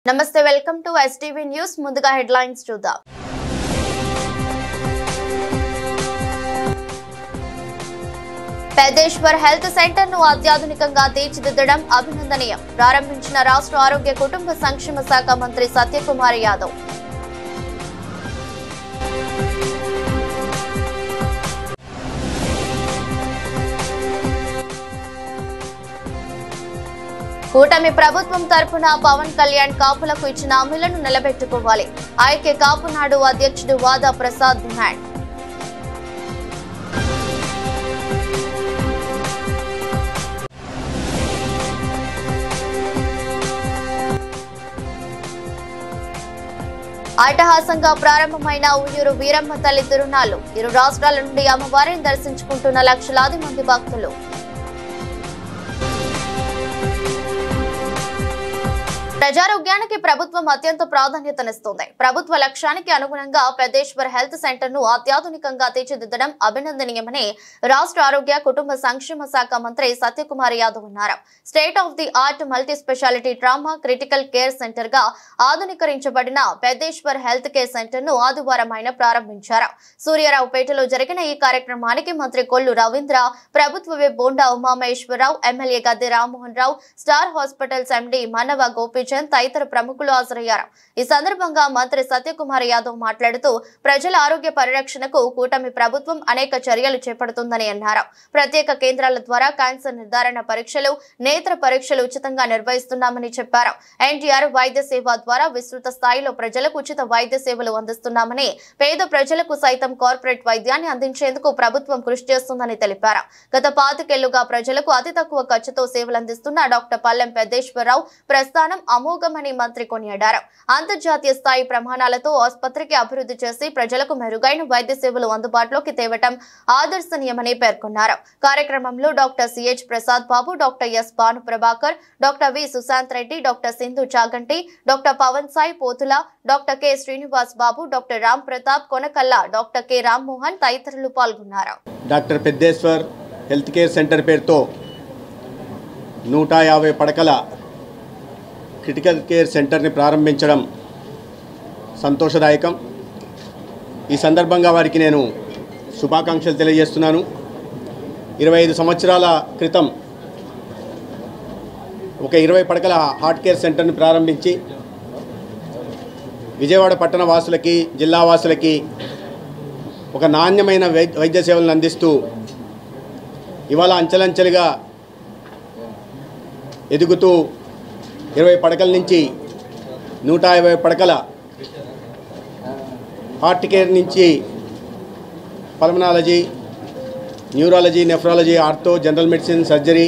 నమస్తే welcome to STV news ముందుగా headlines చూద్దాం పెద్దేశ్వర్ హెల్త్ సెంటర్ ను అత్యాధునికంగా తీర్చిదిద్దడం అభినందనీయం ప్రారంభించిన రాష్ట్ర ఆరోగ్య కుటుంబ సంక్షేమ శాఖ మంత్రి సత్యకుమార్ యాదవ్ కూటమి ప్రభుత్వం తరపున పవన్ కళ్యాణ్ కాపులకు ఇచ్చిన హామీలను నిలబెట్టుకోవాలి ఐక్య కాపునాడు అధ్యక్షుడు వాదా ప్రసాద్ డిమాండ్ అట్టహాసంగా ప్రారంభమైన ఉయ్యూరు వీరమ్మ తల్లి తిరునాళ్లు ఇరు రాష్ట్రాల నుండి అమ్మవారిని దర్శించుకుంటున్న లక్షలాది మంది భక్తులు ప్రజారోగ్యానికి ప్రభుత్వం అత్యంత ప్రాధాన్యతనిస్తుంది ప్రభుత్వ లక్ష్యానికి అనుగుణంగా పెద్దేశ్వర్ హెల్త్ సెంటర్ ను అత్యాధునికంగా తీర్చిదిద్దడం అభినందనీయమని రాష్ట్ర ఆరోగ్య కుటుంబ సంక్షేమ శాఖ మంత్రి సత్యకుమార్ యాదవ్ అన్నారు state of the art multi speciality trauma critical care centre గా ఆధునీకరించబడిన పెద్దేశ్వర్ హెల్త్ కేర్ సెంటర్ ను ఆదివారం ఆయన ప్రారంభించారు సూర్యారావుపేటలో జరిగిన ఈ కార్యక్రమానికి మంత్రి కొల్లు రవీంద్ర ప్రభుత్వ whip bonda Umamaheswararao MLA Gadde Rammohan Rao star hospitals MD మనవ Gopichand తదితర ప్రముఖులు హాజరయ్యారు ఈ సందర్భంగా మంత్రి సత్యకుమార్ యాదవ్ మాట్లాడుతూ ప్రజల ఆరోగ్య పరిరక్షణకు కూటమి ప్రభుత్వం అనేక చర్యలు చేపడుతుందని అన్నారు ప్రత్యేక కేంద్రాల ద్వారా క్యాన్సర్ నిర్ధారణ పరీక్షలు నేత్ర పరీక్షలు ఉచితంగా నిర్వహిస్తున్నామని చెప్పారు ఎన్టీఆర్ వైద్య సేవ ద్వారా విస్తృత స్థాయిలో ప్రజలకు ఉచిత వైద్య సేవలు అందిస్తున్నామని పేద ప్రజలకు సైతం కార్పొరేట్ వైద్యాన్ని అందించేందుకు ప్రభుత్వం కృషి చేస్తుందని తెలిపారు గత 5 ఏళ్లుగా ప్రజలకు అతి తక్కువ ఖర్చుతో సేవలు అందిస్తున్న డాక్టర్ పల్లెం పెద్దేశ్వరరావు ప్రస్థానం అమోఘమని మంత్రి కొనియాడారు అంతర్జాతీయ స్థాయి ప్రమాణాలతో ఆసుపత్రికి అభివృద్ధి చేసి ప్రజలకు మెరుగైన వైద్య సేవలు అందుబాటులోకి తేవటం ఆదర్శనీయమని పేర్కొన్నారు కార్యక్రమంలో doctor CH Prasad Babu doctor S Bhanu Prabhakar doctor V Sushant Reddy doctor Sindhu Chaganti doctor Pavan Sai Pothula doctor K Srinivas Babu doctor Ram Pratap Konakalla doctor K Rammohan తదితరులు పాల్గొన్నారు doctor Peddeshwar health care centre పేరుతో 150 పడకల క్రిటికల్ కేర్ సెంటర్ని ప్రారంభించడం సంతోషదాయకం ఈ సందర్భంగా వారికి నేను శుభాకాంక్షలు తెలియజేస్తున్నాను 25 సంవత్సరాల క్రితం ఒక 20 పడకల హార్ట్ కేర్ సెంటర్ని ప్రారంభించి విజయవాడ పట్టణ వాసులకి జిల్లా వాసులకి ఒక నాణ్యమైన వైద్య సేవలను అందిస్తూ ఇవాళ అంచెలంచెలుగా ఎదుగుతూ 20 పడకల నుంచి 150 పడకల హార్ట్ కేర్ నుంచి pulmonology neurology nephrology ortho general medicine surgery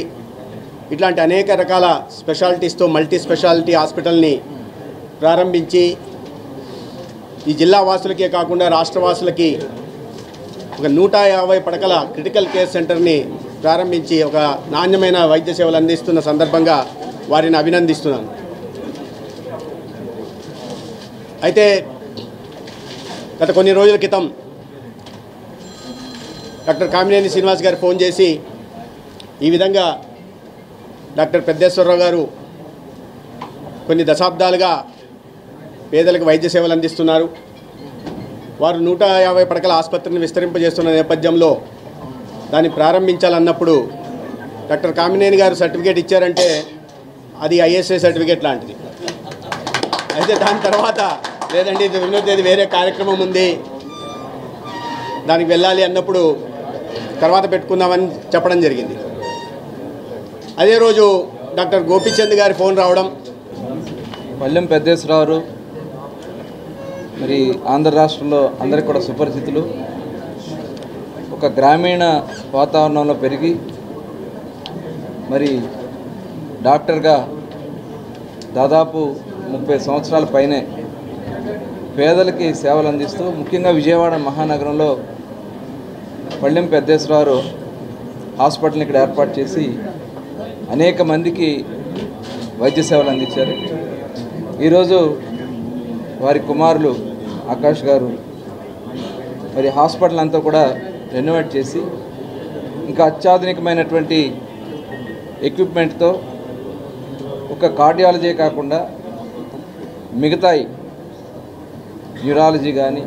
ఇట్లాంటి అనేక రకాల స్పెషాలిటీస్తో మల్టీ స్పెషాలిటీ హాస్పిటల్ని ప్రారంభించి ఈ జిల్లా వాసులకే కాకుండా రాష్ట్ర వాసులకి ఒక 150 పడకల క్రిటికల్ కేర్ సెంటర్ని ప్రారంభించి ఒక నాణ్యమైన వైద్య సేవలు అందిస్తున్న సందర్భంగా వారిని అభినందిస్తున్నాను. అయితే గత కొన్ని రోజుల క్రితం డాక్టర్ కామినేని శ్రీనివాస్ గారు ఫోన్ చేసి ఈ విధంగా డాక్టర్ పెద్దేశ్వరరావు గారు కొన్ని దశాబ్దాలుగా పేదలకు వైద్య సేవలు అందిస్తున్నారు వారు 150 పడకల ఆసుపత్రిని విస్తరింపజేస్తున్న నేపథ్యంలో దాన్ని ప్రారంభించాలన్నప్పుడు డాక్టర్ కామినేని గారు సర్టిఫికేట్ ఇచ్చారంటే అది ఐఎస్ఐ సర్టిఫికేట్ లాంటిది. అయితే దాని తర్వాత లేదండి ఇది 2వ తేదీ వేరే కార్యక్రమం ఉంది దానికి వెళ్ళాలి అన్నప్పుడు తర్వాత పెట్టుకుందామని చెప్పడం జరిగింది. అదే రోజు డాక్టర్ గోపీచంద్ గారి ఫోన్ రావడం పల్లెం పెద్దేశ్వరరావు మరి ఆంధ్ర రాష్ట్రంలో అందరికీ కూడా సుపరిచితులు ఒక గ్రామీణ వాతావరణంలో పెరిగి మరి డాక్టర్గా దాదాపు 30 సంవత్సరాల పైనే పేదలకి సేవలు అందిస్తూ ముఖ్యంగా విజయవాడ మహానగరంలో పల్లెం పెద్దేశ్వరరావు హాస్పిటల్ని ఇక్కడ ఏర్పాటు చేసి అనేక మందికి వైద్య సేవలు అందించారు. ఈరోజు వారి కుమారులు ఆకాష్ గారు మరి హాస్పిటల్ అంతా కూడా రెనోవేట్ చేసి ఇంకా అత్యాధునికమైనటువంటి ఎక్విప్మెంట్తో ఒక కార్డియాలజీ కాకుండా మిగతాయి న్యూరాలజీ కానీ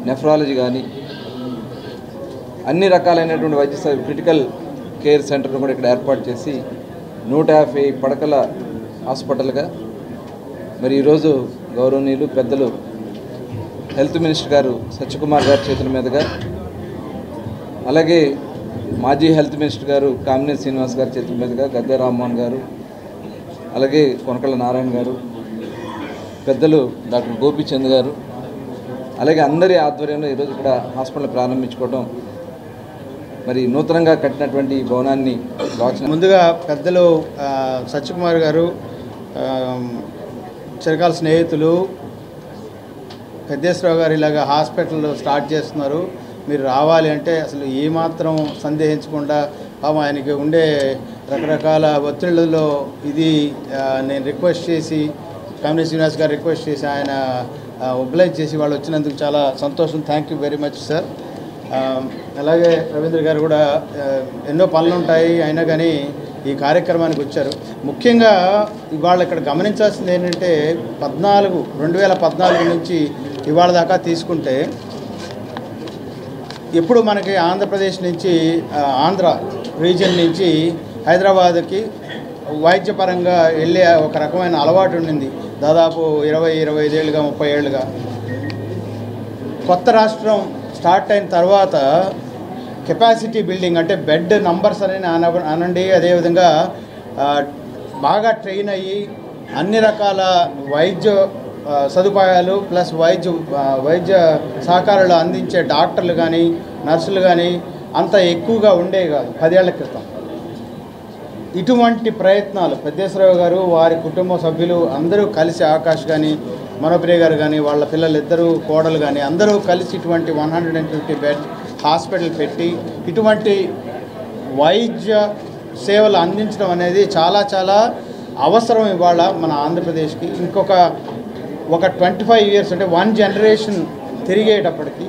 నెఫ్రాలజీ కానీ అన్ని రకాలైనటువంటి వైద్య క్రిటికల్ కేర్ సెంటర్ను కూడా ఇక్కడ ఏర్పాటు చేసి 150 పడకల హాస్పిటల్గా మరి ఈరోజు గౌరవనీయులు పెద్దలు హెల్త్ మినిస్టర్ గారు సత్యకుమార్ గారి చేతుల మీదుగా, అలాగే మాజీ హెల్త్ మినిస్టర్ గారు కామినేని శ్రీనివాస్ గారి చేతుల మీదుగా, గద్దె రామ్మోహన్ గారు, అలాగే కొనకళ్ళ నారాయణ గారు, పెద్దలు డాక్టర్ గోపీచంద్ గారు, అలాగే అందరి ఆధ్వర్యంలో ఈరోజు ఇక్కడ హాస్పిటల్ ప్రారంభించుకోవడం, మరి నూతనంగా కట్టినటువంటి భవనాన్ని ముందుగా పెద్దలు సత్యకుమార్ గారు, చిరకాల స్నేహితులు పెద్దేశ్వరరావు గారు ఇలాగ హాస్పిటల్ స్టార్ట్ చేస్తున్నారు, మీరు రావాలి అంటే అసలు ఏమాత్రం సందేహించకుండా పాపం ఆయనకి ఉండే రకరకాల ఒత్తిళ్లలో ఇది నేను రిక్వెస్ట్ చేసి కామినేని శ్రీనివాస్ గారు రిక్వెస్ట్ చేసి ఆయన ఒబ్లైజ్ చేసి వాళ్ళు వచ్చినందుకు చాలా సంతోషం. Thank you very much sir. అలాగే రవీంద్ర గారు కూడా ఎన్నో పనులు ఉంటాయి అయినా కానీ ఈ కార్యక్రమానికి వచ్చారు. ముఖ్యంగా ఇవాళ ఇక్కడ గమనించాల్సింది ఏంటంటే 2014 నుంచి ఇవాళ దాకా తీసుకుంటే ఎప్పుడు మనకి ఆంధ్రప్రదేశ్ నుంచి ఆంధ్ర రీజియన్ నుంచి హైదరాబాద్కి వైద్యపరంగా వెళ్ళే ఒక రకమైన అలవాటు ఉండింది దాదాపు 20-25 ఏళ్ళుగా 30 ఏళ్ళుగా. కొత్త రాష్ట్రం స్టార్ట్ అయిన తర్వాత కెపాసిటీ బిల్డింగ్ అంటే బెడ్ నంబర్స్ అని అనండి, అదేవిధంగా బాగా ట్రైన్ అయ్యి అన్ని రకాల వైద్య సదుపాయాలు ప్లస్ వైద్య సహకారాలు అందించే డాక్టర్లు కానీ నర్సులు కానీ అంత ఎక్కువగా ఉండేవి కాదు 10 ఏళ్ల క్రితం. ఇటువంటి ప్రయత్నాలు పెద్దేశ్వరరావు గారు వారి కుటుంబ సభ్యులు అందరూ కలిసి, ఆకాష్ కానీ మనోప్రియ గారు కానీ వాళ్ళ పిల్లలిద్దరూ కోడలు కానీ అందరూ కలిసి ఇటువంటి 150 బెడ్ హాస్పిటల్ పెట్టి ఇటువంటి వైద్య సేవలు అందించడం అనేది చాలా చాలా అవసరం ఇవాళ మన ఆంధ్రప్రదేశ్కి. ఇంకొక 25 ఇయర్స్ అంటే 1 జనరేషన్ తిరిగేటప్పటికి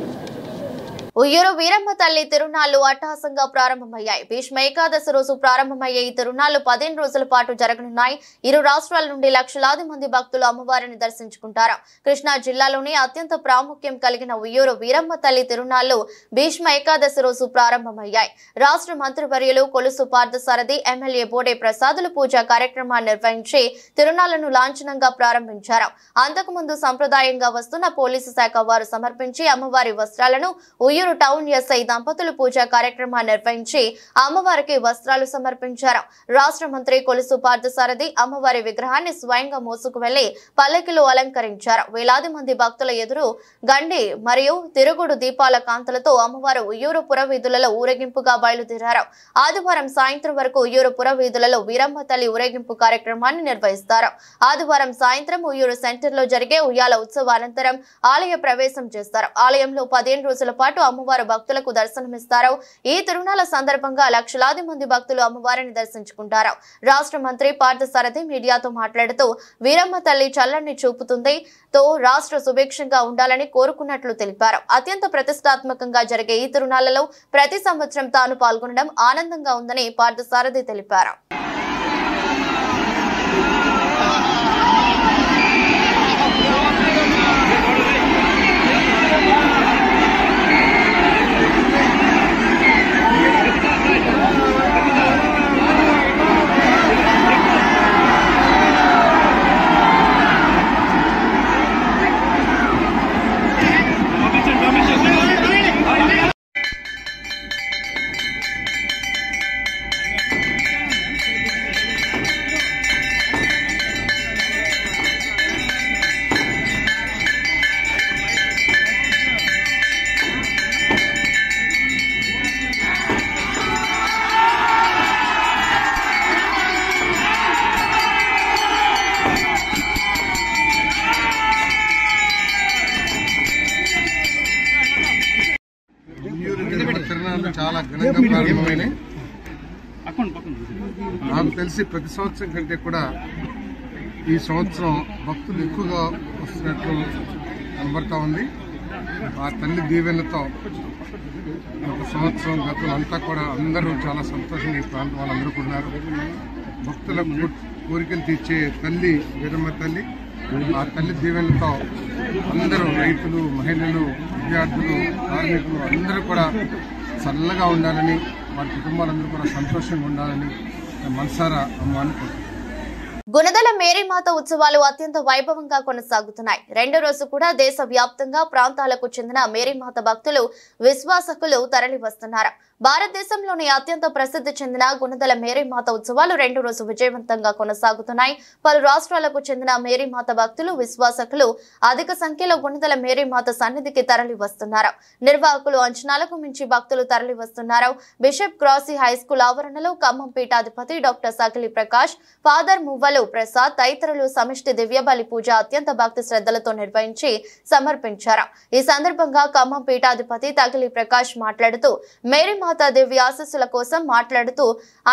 ఉయ్యూరు వీరమ్మ తల్లి తిరునాళ్లు అట్టహాసంగా ప్రారంభమయ్యాయి. భీష్మ ఏకాదశి రోజు ప్రారంభమయ్యే ఈ తిరునాళ్లు 15 రోజుల పాటు జరగనున్నాయి. ఇరు రాష్ట్రాల నుండి లక్షలాది మంది భక్తులు అమ్మవారిని దర్శించుకుంటారు. కృష్ణా జిల్లాలోని అత్యంత ప్రాముఖ్యం కలిగిన ఉయ్యూరు వీరమ్మ తల్లి తిరునాళ్లు భీష్మ ఏకాదశి రోజు ప్రారంభమయ్యాయి. రాష్ట్ర మంత్రివర్యులు కొలుసు పార్థసారథి, ఎమ్మెల్యే బోడే ప్రసాదులు పూజా కార్యక్రమాన్ని నిర్వహించి తిరునాళ్లను లాంఛనంగా ప్రారంభించారు. అంతకుముందు సంప్రదాయంగా వస్తున్న పోలీసు శాఖ వారు సమర్పించి అమ్మవారి వస్త్రాలను ఉయ్యూరు టౌన్ ఎస్ఐ దంపతులు పూజా కార్యక్రమాన్ని నిర్వహించి అమ్మవారికి వస్త్రాలు సమర్పించారు. రాష్ట్ర మంత్రి కొలుసు పార్థసారథి అమ్మవారి విగ్రహాన్ని స్వయంగా మోసుకు వెళ్లి పల్లకిలో అలంకరించారు. వేలాది మంది భక్తుల ఎదురు గండి మరియు తిరుగుడు దీపాల కాంతులతో అమ్మవారు ఉయ్యూరు పురవీధులలో ఊరేగింపుగా బయలుదేరారు. ఆదివారం సాయంత్రం వరకు ఉయ్యూరు పురవీధులలో వీరమ్మ తల్లి ఊరేగింపు కార్యక్రమాన్ని నిర్వహిస్తారు. ఆదివారం సాయంత్రం ఉయ్యూరు సెంటర్ లో జరిగే ఉయ్యాల ఉత్సవానంతరం ఆలయ ప్రవేశం చేస్తారు. ఆలయంలో 15 రోజుల పాటు అమ్మవారు భక్తులకు దర్శనమిస్తారు. ఈ తిరునాళ్ల సందర్భంగా లక్షలాది మంది భక్తులు అమ్మవారిని దర్శించుకుంటారు. రాష్ట్ర మంత్రి పార్థసారథి మీడియాతో మాట్లాడుతూ వీరమ్మ తల్లి చల్లని చూపుతుంది తో రాష్ట్ర సుభిక్షంగా ఉండాలని కోరుకున్నట్లు తెలిపారు. అత్యంత ప్రతిష్టాత్మకంగా జరిగే ఈ తిరునాళ్లలో ప్రతి సంవత్సరం తాను పాల్గొనడం ఆనందంగా ఉందని పార్థసారథి తెలిపారు. చాలా ఘనంగా ప్రారంభమైనాయి. నాకు తెలిసి ప్రతి సంవత్సరం కంటే కూడా ఈ సంవత్సరం భక్తులు ఎక్కువగా వస్తున్నట్లు కనబడతా ఉంది. ఆ తల్లి దీవెనతో ఒక సంవత్సరం గతులంతా కూడా అందరూ చాలా సంతోషంగా ఈ ప్రాంతం వాళ్ళందరూ ఉన్నారు. భక్తులకు కోరికలు తీర్చే తల్లి వీరమ్మ తల్లి. ఆ తల్లి దీవెనలతో అందరూ రైతులు, మహిళలు, విద్యార్థులు, కార్మికులు అందరూ కూడా చల్లగా ఉండాలని, వారి కుటుంబాలందరూ కూడా సంతోషంగా ఉండాలని మనసారా అమ్మ అనుకుంటున్నాను. గుణదల మేరీమాత ఉత్సవాలు అత్యంత వైభవంగా కొనసాగుతున్నాయి. రెండో రోజు కూడా దేశ వ్యాప్తంగా ప్రాంతాలకు చెందిన మేరీమాత భక్తులు, విశ్వాసకులు తరలి వస్తున్నారు. భారతదేశంలోని అత్యంత ప్రసిద్ధి చెందిన గుణదల మేరీమాత ఉత్సవాలు రెండో రోజు విజయవంతంగా కొనసాగుతున్నాయి. పలు రాష్ట్రాలకు చెందిన మేరీమాత భక్తులు, విశ్వాసకులు అధిక సంఖ్యలో గుణదల మేరీమాత సన్నిధికి తరలి వస్తున్నారు. నిర్వాహకులు అంచనాలకు మించి భక్తులు తరలి వస్తున్నారు. బిషప్ క్రాసీ హైస్కూల్ ఆవరణలో ఖమ్మం పీఠాధిపతి డాక్టర్ సకిలి ప్రకాష్, ఫాదర్ మువ్వలు ప్రసాద్ తదితరులు సమిష్టి దివ్యబలి పూజ అత్యంత భక్తి శ్రద్ధలతో నిర్వహించి సమర్పించారు. ఈ సందర్భంగా ఖమ్మం పీఠాధిపతి తకిలి ప్రకాష్ మాట్లాడుతూ మేరీమాత దివ్య ఆశీస్సుల కోసం మాట్లాడుతూ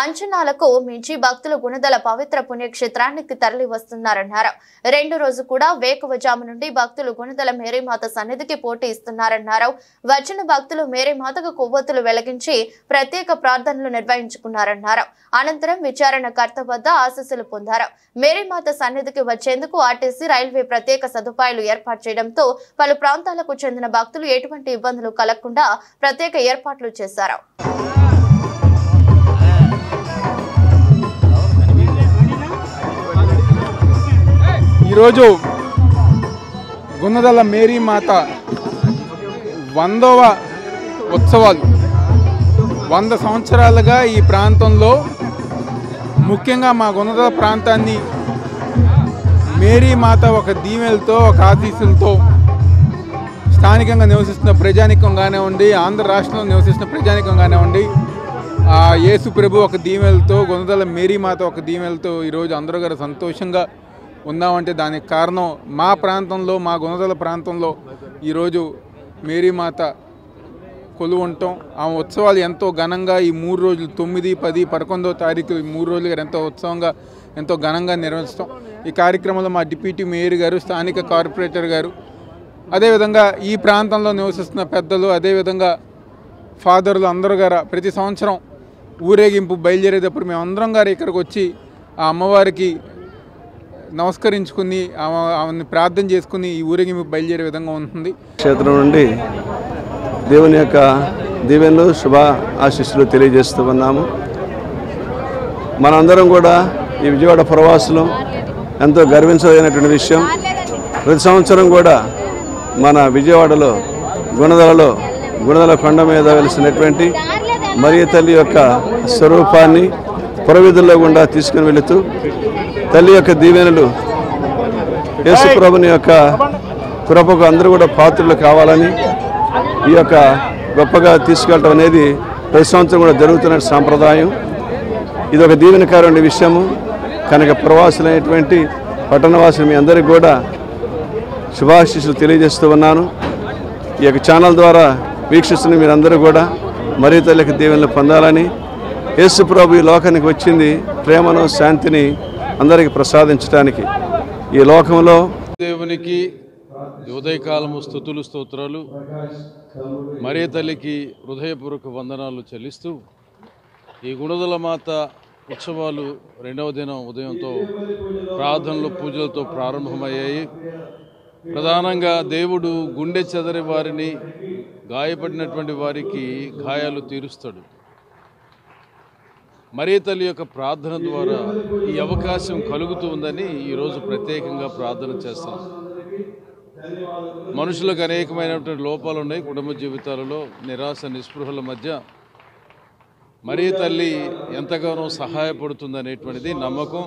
అంచనాలకు మించి భక్తులు గుణదల పవిత్ర పుణ్యక్షేత్రానికి తరలి వస్తున్నారన్నారు. రెండో రోజు కూడా వేకువజాము నుండి భక్తులు గుణదల మేరీమాత సన్నిధికి పోటీ ఇస్తున్నారన్నారు. వచ్చిన భక్తులు మేరీమాతకు కొవ్వొత్తులు వెలిగించి ప్రత్యేక ప్రార్థనలు నిర్వహించుకున్నారన్నారు. అనంతరం విచారణకర్త వద్ద ఆశీస్సులు పొందారు. మేరీమాత సన్నిధికి వచ్చేందుకు ఆర్టీసీ, రైల్వే ప్రత్యేక సదుపాయాలు ఏర్పాటు చేయడంతో పలు ప్రాంతాలకు చెందిన భక్తులు ఎటువంటి ఇబ్బందులు కలగకుండా ప్రత్యేక ఏర్పాట్లు చేశారు. ఈరోజు గుణదల మేరీమాత 100వ ఉత్సవాలు. 100 సంవత్సరాలుగా ఈ ప్రాంతంలో, ముఖ్యంగా మా గుణదల ప్రాంతాన్ని మేరీమాత ఒక దీవెనలతో, ఒక ఆశీస్సులతో స్థానికంగా నివసిస్తున్న ప్రజానికం కానివ్వండి, ఆంధ్ర రాష్ట్రంలో నివసిస్తున్న ప్రజానికం కానివ్వండి, యేసు ప్రభు ఒక దీవెనలతో, గుణదల మేరీమాత ఒక దీవెనలతో ఈరోజు అందరూ గారు సంతోషంగా ఉన్నామంటే దానికి కారణం మా ప్రాంతంలో, మా గుణదల ప్రాంతంలో ఈరోజు మేరీమాత కొలువు ఉంటాం. ఆ ఉత్సవాలు ఎంతో ఘనంగా ఈ 3 రోజులు 9, 10, 11వ తారీఖు ఈ 3 రోజులుగా ఎంతో ఉత్సవంగా, ఎంతో ఘనంగా నిర్వహిస్తాం. ఈ కార్యక్రమంలో మా డిప్యూటీ మేయర్ గారు, స్థానిక కార్పొరేటర్ గారు, అదేవిధంగా ఈ ప్రాంతంలో నివసిస్తున్న పెద్దలు, అదేవిధంగా ఫాదర్లు అందరూ గారు ప్రతి సంవత్సరం ఊరేగింపు బయలుదేరేటప్పుడు మేమందరం గారు ఇక్కడికి వచ్చి ఆ అమ్మవారికి నమస్కరించుకుని, ఆమెను ప్రార్థన చేసుకుని ఈ ఊరేగింపు బయలుదేరే విధంగా ఉంటుంది. క్షేత్రం నుండి దేవుని యొక్క దీవెనలు, శుభ ఆశీస్సులు తెలియజేస్తూ ఉన్నాము. మనందరం కూడా ఈ విజయవాడ పురవాసులు ఎంతో గర్వించదగినటువంటి విషయం. ప్రతి సంవత్సరం కూడా మన విజయవాడలో గుణదల కొండ మీద వెలిసినటువంటి మరియ తల్లి యొక్క స్వరూపాన్ని పురవీధుల్లో గుండా తీసుకుని వెళుతూ తల్లి యొక్క దీవెనలు, యేసు ప్రభుని యొక్క కృపకు అందరూ కూడా పాత్రలు కావాలని ఈ యొక్క గొప్పగా తీసుకెళ్ళటం అనేది ప్రతి సంవత్సరం కూడా జరుగుతున్న సాంప్రదాయం. ఇది ఒక దీవెనకరమైన విషయము కనుక ప్రవాసులైనటువంటి పట్టణవాసులు మీ అందరికీ కూడా శుభాశీస్సులు తెలియజేస్తూ ఉన్నాను. ఈ యొక్క ఛానల్ ద్వారా వీక్షిస్తున్న మీరందరూ కూడా మరియ తల్లికి దీవెనలు పొందాలని, యేసు ప్రభు ఈ లోకానికి వచ్చింది ప్రేమను, శాంతిని అందరికీ ప్రసాదించడానికి. ఈ లోకంలో దేవునికి ఉదయకాలము స్తుతులు, స్తోత్రాలు, మరియ తల్లికి హృదయపూర్వక వందనాలు చెల్లిస్తూ ఈ గుణదల మాత ఉత్సవాలు 2వ దినం ఉదయంతో ప్రార్థనలు, పూజలతో ప్రారంభమయ్యాయి. ప్రధానంగా దేవుడు గుండె చెదరి వారిని, గాయపడినటువంటి వారికి గాయాలు తీరుస్తాడు. మరియ తల్లి యొక్క ప్రార్థన ద్వారా ఈ అవకాశం కలుగుతూ ఉందని ఈరోజు ప్రత్యేకంగా ప్రార్థన చేస్తాం. మనుషులకు అనేకమైనటువంటి లోపాలు ఉన్నాయి కుటుంబ జీవితాలలో, నిరాశ నిస్పృహల మధ్య మరియ తల్లి ఎంతగానో సహాయపడుతుందనేటువంటిది నమ్మకం.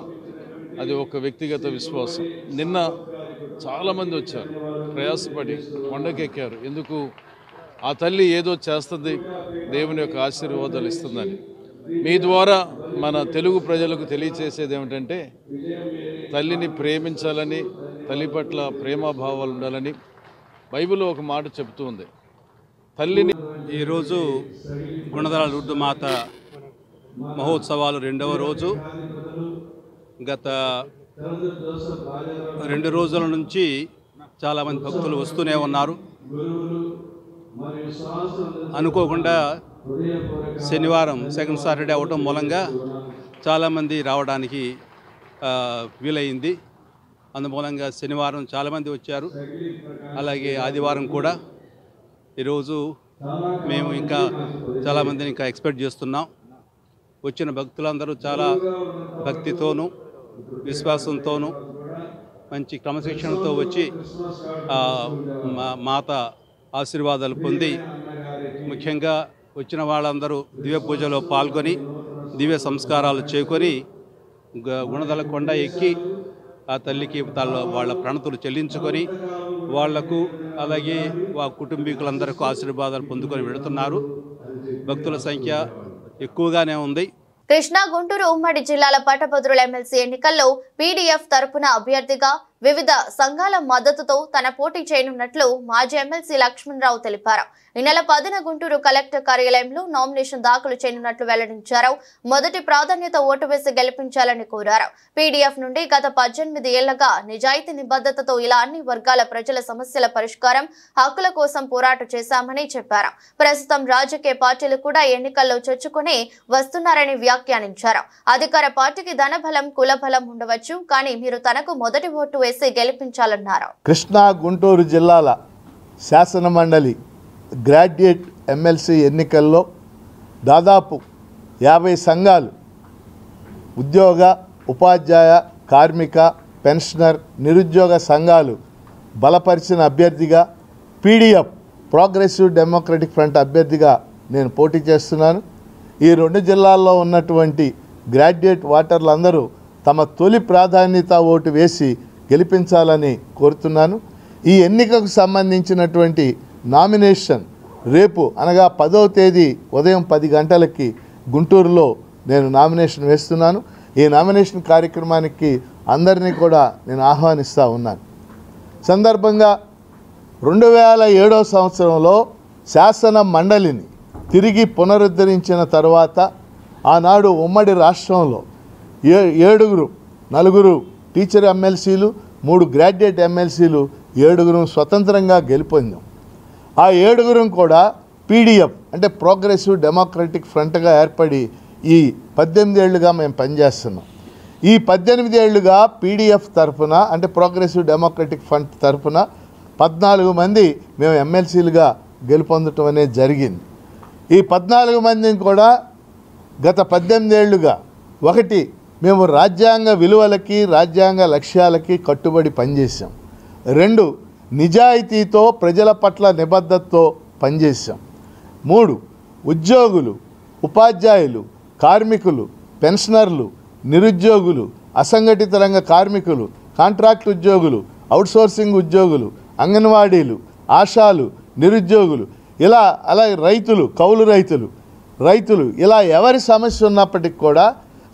అది ఒక వ్యక్తిగత విశ్వాసం. నిన్న చాలామంది వచ్చారు, ప్రయాసపడి కొండకెక్కారు. ఎందుకు? ఆ తల్లి ఏదో చేస్తుంది, దేవుని యొక్క ఆశీర్వాదాలు ఇస్తుందని. మీ ద్వారా మన తెలుగు ప్రజలకు తెలియచేసేది ఏమిటంటే తల్లిని ప్రేమించాలని, తల్లి పట్ల ప్రేమాభావాలు ఉండాలని బైబిల్లో ఒక మాట చెబుతూ ఉంది. తల్లిని ఈరోజు గుణదల లూర్దు మాత మహోత్సవాలు 2వ రోజు. గత 2 రోజుల నుంచి చాలామంది భక్తులు వస్తూనే ఉన్నారు. అనుకోకుండా శనివారం సెకండ్ సాటర్డే అవటం మూలంగా చాలామంది రావడానికి వీలైంది. అందుమూలంగా శనివారం చాలామంది వచ్చారు, అలాగే ఆదివారం కూడా. ఈరోజు మేము ఇంకా చాలామందిని ఇంకా ఎక్స్పెక్ట్ చేస్తున్నాం. వచ్చిన భక్తులందరూ చాలా భక్తితోనూ విశ్వాసంతోనూ మంచి క్రమశిక్షణతో వచ్చి మాత ఆశీర్వాదాలు పొంది, ముఖ్యంగా వచ్చిన వాళ్ళందరూ దివ్య పూజలో పాల్గొని దివ్య సంస్కారాలు చేకొని గుణదల కొండ ఎక్కి ఆ తల్లికి వాళ్ళ ప్రణతులు చెల్లించుకొని వాళ్లకు అలాగే కుటుంబీకులందరికీ ఆశీర్వాదాలు పొందుకొని వెళుతున్నారు. భక్తుల సంఖ్య ఎక్కువగానే ఉంది. కృష్ణా, గుంటూరు ఉమ్మడి జిల్లాల పట్టభద్రుల ఎమ్మెల్సీ ఎన్నికల్లో పీడీఎఫ్ తరపున అభ్యర్థిగా వివిధ సంఘాల మద్దతుతో తన పోటీ చేయనున్నట్లు మాజీ ఎమ్మెల్సీ లక్ష్మణరావు తెలిపారు. ఈ నెల 10న గుంటూరు కలెక్టర్ కార్యాలయంలో నామినేషన్ దాఖలు చేయనున్నట్లు వెల్లడించారు. మొదటి ప్రాధాన్యత ఓటు వేసి గెలిపించాలని కోరారు. పీడీఎఫ్ నుండి గత 18 ఏళ్లుగా నిజాయితీ నిబద్ధతతో ఇలా అన్ని వర్గాల ప్రజల సమస్యల పరిష్కారం, హక్కుల కోసం పోరాటం చేశామని చెప్పారు. ప్రస్తుతం రాజకీయ పార్టీలు కూడా ఎన్నికల్లో చొచ్చుకుని వస్తున్నారని వ్యాఖ్యానించారు. అధికార పార్టీకి ధనబలం, కులబలం ఉండవచ్చు, కానీ మీరు తనకు మొదటి ఓటు వేసి గెలిపించాలన్నారు. కృష్ణా, గుంటూరు జిల్లాల శాసన మండలి గ్రాడ్యుయేట్ ఎమ్మెల్సీ ఎన్నికల్లో దాదాపు 50 సంఘాలు ఉద్యోగ, ఉపాధ్యాయ, కార్మిక, పెన్షనర్, నిరుద్యోగ సంఘాలు బలపరిచిన అభ్యర్థిగా పీడీఎఫ్ ప్రోగ్రెసివ్ డెమోక్రటిక్ ఫ్రంట్ అభ్యర్థిగా నేను పోటీ చేస్తున్నాను. ఈ 2 జిల్లాల్లో ఉన్నటువంటి గ్రాడ్యుయేట్ ఓటర్లందరూ తమ తొలి ప్రాధాన్యత ఓటు వేసి గెలిపించాలని కోరుతున్నాను. ఈ ఎన్నికకు సంబంధించినటువంటి నామినేషన్ రేపు అనగా 10వ తేదీ ఉదయం 10 గంటలకి గుంటూరులో నేను నామినేషన్ వేస్తున్నాను. ఈ నామినేషన్ కార్యక్రమానికి అందరినీ కూడా నేను ఆహ్వానిస్తూ ఉన్నాను. సందర్భంగా 2007వ సంవత్సరంలో శాసన మండలిని తిరిగి పునరుద్ధరించిన తర్వాత ఆనాడు ఉమ్మడి రాష్ట్రంలో 4 టీచర్ ఎమ్మెల్సీలు, 3 గ్రాడ్యుయేట్ ఎమ్మెల్సీలు, 7 స్వతంత్రంగా గెలుపొందాం. ఆ 7 కూడా పీడీఎఫ్ అంటే ప్రోగ్రెసివ్ డెమోక్రటిక్ ఫ్రంట్గా ఏర్పడి ఈ 18 ఏళ్లుగా మేము పనిచేస్తున్నాం. ఈ 18 ఏళ్లుగా పీడీఎఫ్ తరఫున అంటే ప్రోగ్రెసివ్ డెమోక్రటిక్ ఫ్రంట్ తరఫున 14 మంది మేము ఎమ్మెల్సీలుగా గెలుపొందటం అనేది జరిగింది. ఈ 14 మందిని కూడా గత 18 ఏళ్లుగా ఒకటి మేము రాజ్యాంగ విలువలకి, రాజ్యాంగ లక్ష్యాలకి కట్టుబడి పనిచేసాం. 2 నిజాయితీతో ప్రజల పట్ల నిబద్ధతతో పనిచేసాం. 3 ఉద్యోగులు, ఉపాధ్యాయులు, కార్మికులు, పెన్షనర్లు, నిరుద్యోగులు, అసంఘటిత రంగ కార్మికులు, కాంట్రాక్ట్ ఉద్యోగులు, అవుట్సోర్సింగ్ ఉద్యోగులు, అంగన్వాడీలు, ఆశాలు, నిరుద్యోగులు, ఇలా అలాగే రైతులు, కౌలు రైతులు ఇలా ఎవరి సమస్య ఉన్నప్పటికీ కూడా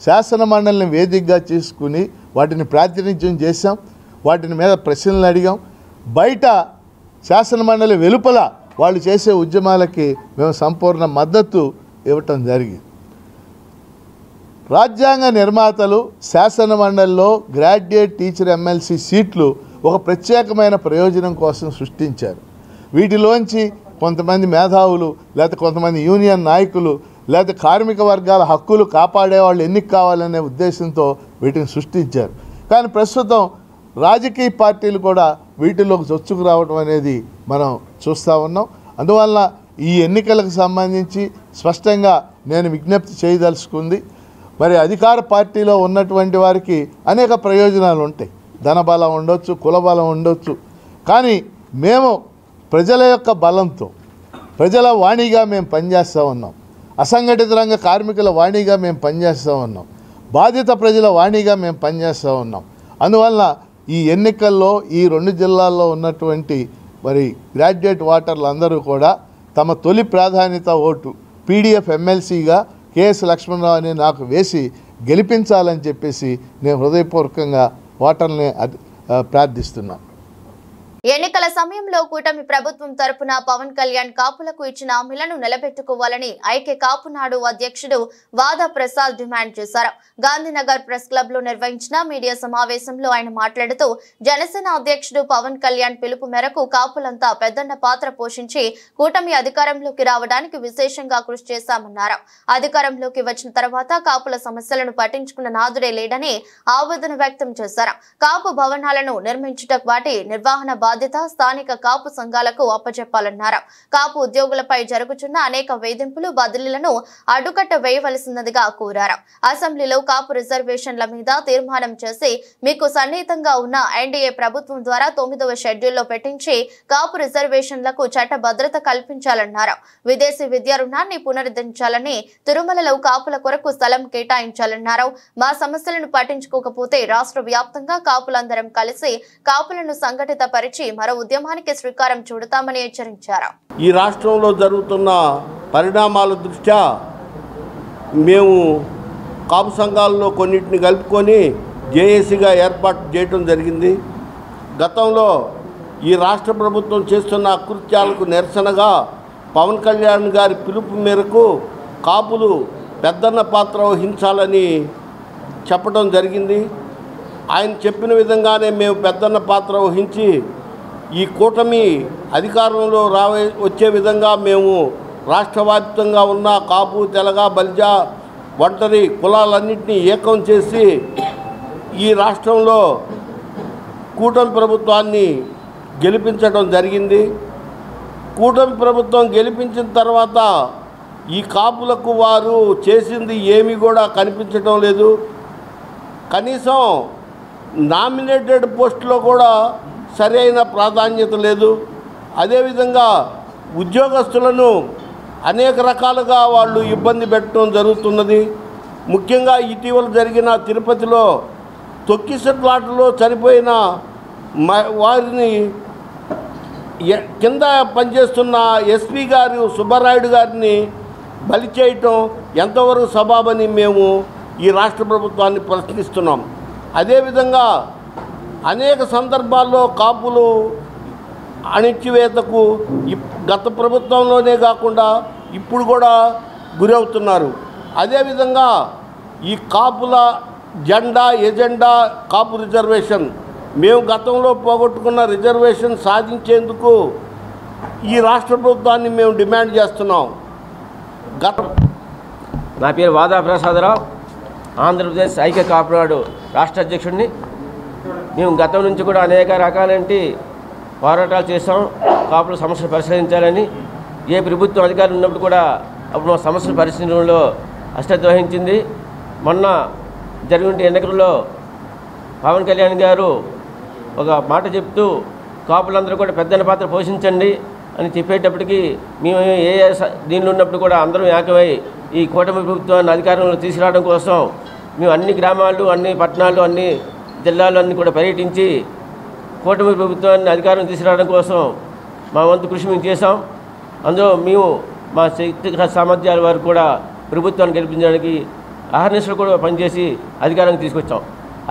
శాసన మండలిని వేదికగా తీసుకుని వాటిని ప్రాతినిధ్యం చేశాం. వాటిని మీద ప్రశ్నలు అడిగాం. బయట శాసన మండలి వెలుపల వాళ్ళు చేసే ఉద్యమాలకి మేము సంపూర్ణ మద్దతు ఇవ్వటం జరిగింది. రాజ్యాంగ నిర్మాతలు శాసన మండలిలో గ్రాడ్యుయేట్ టీచర్ ఎమ్మెల్సీ సీట్లు ఒక ప్రత్యేకమైన ప్రయోజనం కోసం సృష్టించారు. వీటిలోంచి కొంతమంది మేధావులు, లేకపోతే కొంతమంది యూనియన్ నాయకులు, లేకపోతే కార్మిక వర్గాల హక్కులు కాపాడేవాళ్ళు ఎన్నిక కావాలనే ఉద్దేశంతో వీటిని సృష్టించారు. కానీ ప్రస్తుతం రాజకీయ పార్టీలు కూడా వీటిలోకి చొచ్చుకు రావడం అనేది మనం చూస్తూ ఉన్నాం. అందువల్ల ఈ ఎన్నికలకు సంబంధించి స్పష్టంగా నేను విజ్ఞప్తి చేయదలుచుకుంది, మరి అధికార పార్టీలో ఉన్నటువంటి వారికి అనేక ప్రయోజనాలు ఉంటాయి. ధనబలం ఉండొచ్చు, కులబలం ఉండొచ్చు. కానీ మేము ప్రజల యొక్క బలంతో, ప్రజల వాణిగా మేము పనిచేస్తూ ఉన్నాం. అసంఘటిత రంగ కార్మికుల వాణిగా మేము పనిచేస్తూ ఉన్నాం. బాధిత ప్రజల వాణిగా మేము పనిచేస్తూ ఉన్నాం. అందువల్ల ఈ ఎన్నికల్లో ఈ 2 జిల్లాల్లో ఉన్నటువంటి మరి గ్రాడ్యుయేట్ ఓటర్లు అందరూ కూడా తమ తొలి ప్రాధాన్యత ఓటు పీడీఎఫ్ ఎమ్మెల్సీగా కేఎస్ లక్ష్మణరావు అని నాకు వేసి గెలిపించాలని చెప్పేసి నేను హృదయపూర్వకంగా ఓటర్ని ప్రార్థిస్తున్నాను. ఎన్నికల సమయంలో కూటమి ప్రభుత్వం తరపున పవన్ కళ్యాణ్ కాపులకు ఇచ్చిన హామీలను నిలబెట్టుకోవాలని ఐక్య కాపు నాడు అధ్యక్షుడు వాదా ప్రసాద్ డిమాండ్ చేశారు. గాంధీనగర్ ప్రెస్ క్లబ్ లో నిర్వహించిన మీడియా సమావేశంలో ఆయన మాట్లాడుతూ జనసేన అధ్యక్షుడు పవన్ కళ్యాణ్ పిలుపు మేరకు కాపులంతా పెద్దన్న పాత్ర పోషించి కూటమి అధికారంలోకి రావడానికి విశేషంగా కృషి చేశామన్నారు. అధికారంలోకి వచ్చిన తర్వాత కాపుల సమస్యలను పట్టించుకున్న నాదుడే లేడని ఆవేదన వ్యక్తం చేశారు. కాపు భవనాలను నిర్మించుటకు వాటి నిర్వహణ బాధ్యత స్థానిక కాపు సంఘాలకు అప్పచెప్పాలన్నారు. కాపు ఉద్యోగులపై జరుగుతున్న అనేక వేధింపులు బదిలీలను అడ్డుకట్ట వేయవలసినదిగా కోరారు. అసెంబ్లీలో కాపు రిజర్వేషన్ల మీద తీర్మానం చేసి మీకు సన్నిహితంగా ఉన్న ఎన్డీఏ ప్రభుత్వం ద్వారా 9వ షెడ్యూల్లో పెట్టించి కాపు రిజర్వేషన్లకు చట్ట భద్రత కల్పించాలన్నారు. విదేశీ విద్యా రుణాన్ని పునరుద్ధరించాలని, తిరుమలలో కాపుల కొరకు స్థలం కేటాయించాలన్నారు. మా సమస్యలను పట్టించుకోకపోతే రాష్ట్ర వ్యాప్తంగా కాపులందరం కలిసి కాపులను సంఘటిత పరిచి మరో ఉద్యమానికి శ్రీకారం చుడతామని హెచ్చరించారు. ఈ రాష్ట్రంలో జరుగుతున్న పరిణామాల దృష్ట్యా మేము కాపు సంఘాలలో కొన్నిటిని కలుపుకొని జేఏసీగా ఏర్పాటు చేయడం జరిగింది. గతంలో ఈ రాష్ట్ర ప్రభుత్వం చేస్తున్న అకృత్యాలకు నిరసనగా పవన్ కళ్యాణ్ గారి పిలుపు మేరకు కాపులు పెద్దన్న పాత్ర వహించాలని చెప్పడం జరిగింది. ఆయన చెప్పిన విధంగానే మేము పెద్దన్న పాత్ర వహించి ఈ కూటమి అధికారంలో వచ్చే విధంగా మేము రాష్ట్ర వ్యాప్తంగా ఉన్న కాపు, తెలగ, బలిజ, ఒంటరి కులాలన్నింటినీ ఏకం చేసి ఈ రాష్ట్రంలో కూటమి ప్రభుత్వాన్ని గెలిపించడం జరిగింది. కూటమి ప్రభుత్వం గెలిపించిన తర్వాత ఈ కాపులకు వారు చేసింది ఏమీ కూడా కనిపించడం లేదు. కనీసం నామినేటెడ్ పోస్టులో కూడా సరైన ప్రాధాన్యత లేదు. అదేవిధంగా ఉద్యోగస్తులను అనేక రకాలుగా వాళ్ళు ఇబ్బంది పెట్టడం జరుగుతున్నది. ముఖ్యంగా ఇటీవల జరిగిన తిరుపతిలో తొక్కిసట్లాటలో చనిపోయిన వారిని కింద పనిచేస్తున్న ఎస్పీ గారు సుబ్బారాయుడు గారిని బలి చేయటం ఎంతవరకు సబబని మేము ఈ రాష్ట్ర ప్రభుత్వాన్ని ప్రశ్నిస్తున్నాం. అదేవిధంగా అనేక సందర్భాల్లో కాపులు అణిచివేతకు గత ప్రభుత్వంలోనే కాకుండా ఇప్పుడు కూడా గురవుతున్నారు. అదేవిధంగా ఈ కాపుల ఎజెండా కాపు రిజర్వేషన్, మేము గతంలో పోగొట్టుకున్న రిజర్వేషన్ సాధించేందుకు ఈ రాష్ట్ర ప్రభుత్వాన్ని మేము డిమాండ్ చేస్తున్నాం. నా పేరు వాదా ప్రసాదరావు, ఆంధ్రప్రదేశ్ ఐక్య కాపు నాడు రాష్ట్ర అధ్యక్షుడిని. మేము గతం నుంచి కూడా అనేక రకాలంటి పోరాటాలు చేస్తాం. కాపుల సమస్యలు పరిశీలించాలని ఏ ప్రభుత్వం అధికారులు ఉన్నప్పుడు కూడా అప్పుడు మా సమస్యల పరిశీలనలో అశ్రద్ధ వహించింది. మొన్న జరిగిన ఎన్నికల్లో పవన్ కళ్యాణ్ గారు ఒక మాట చెప్తూ కాపులందరూ కూడా పెద్దన్న పాత్ర పోషించండి అని చెప్పేటప్పటికీ మేము ఏ దీనిలో ఉన్నప్పుడు కూడా అందరం ఏకమై ఈ కూటమి ప్రభుత్వాన్ని అధికారంలో తీసుకురావడం కోసం మేము అన్ని గ్రామాలు, అన్ని పట్టణాలు, అన్ని జిల్లాలు అన్నీ కూడా పర్యటించి కూటమి ప్రభుత్వాన్ని అధికారం తీసుకురావడం కోసం మా వంతు కృషి మేము చేశాం. అందులో మేము మా శక్తి సామర్థ్యాల వరకు కూడా ప్రభుత్వాన్ని గెలిపించడానికి అహర్నిశలు కూడా పనిచేసి అధికారానికి తీసుకొచ్చాం.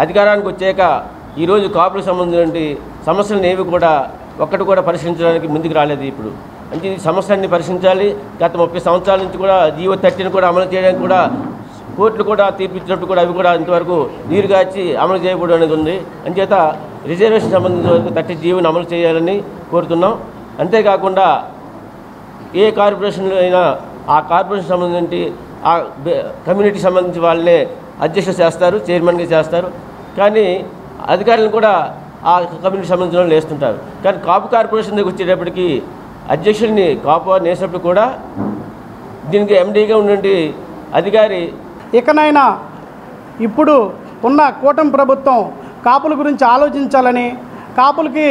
అధికారానికి వచ్చాక ఈరోజు కాపులకు సంబంధించిన సమస్యలను ఏవి కూడా ఒక్కటి కూడా పరిశీలించడానికి ముందుకు రాలేదు. ఇప్పుడు అంటే ఈ సమస్యలన్నీ పరిశీలించాలి. గత 30 సంవత్సరాల నుంచి కూడా జీవో 30ని కూడా అమలు చేయడానికి కూడా కోర్టులు కూడా తీర్పిచ్చినప్పుడు కూడా అవి కూడా ఇంతవరకు నీరుగార్చి అమలు చేయకూడదు అనేది ఉంది. అంచేత రిజర్వేషన్ సంబంధించిన వరకు 30 జీవోని అమలు చేయాలని కోరుతున్నాం. అంతేకాకుండా ఏ కార్పొరేషన్లో అయినా ఆ కార్పొరేషన్ సంబంధించి ఆ కమ్యూనిటీకి సంబంధించి వాళ్ళనే అధ్యక్షులు చేస్తారు, చైర్మన్గా చేస్తారు. కానీ అధికారులను కూడా ఆ కమ్యూనిటీ సంబంధించిన వాళ్ళు వేస్తుంటారు. కానీ కాపు కార్పొరేషన్ దగ్గర వచ్చేటప్పటికి అధ్యక్షుడిని కాపు నేసినప్పుడు కూడా దీనికి ఎండీగా ఉన్నటువంటి అధికారి ఇకనైనా ఇప్పుడు ఉన్న కూటమి ప్రభుత్వం కాపుల గురించి ఆలోచించాలని, కాపులకి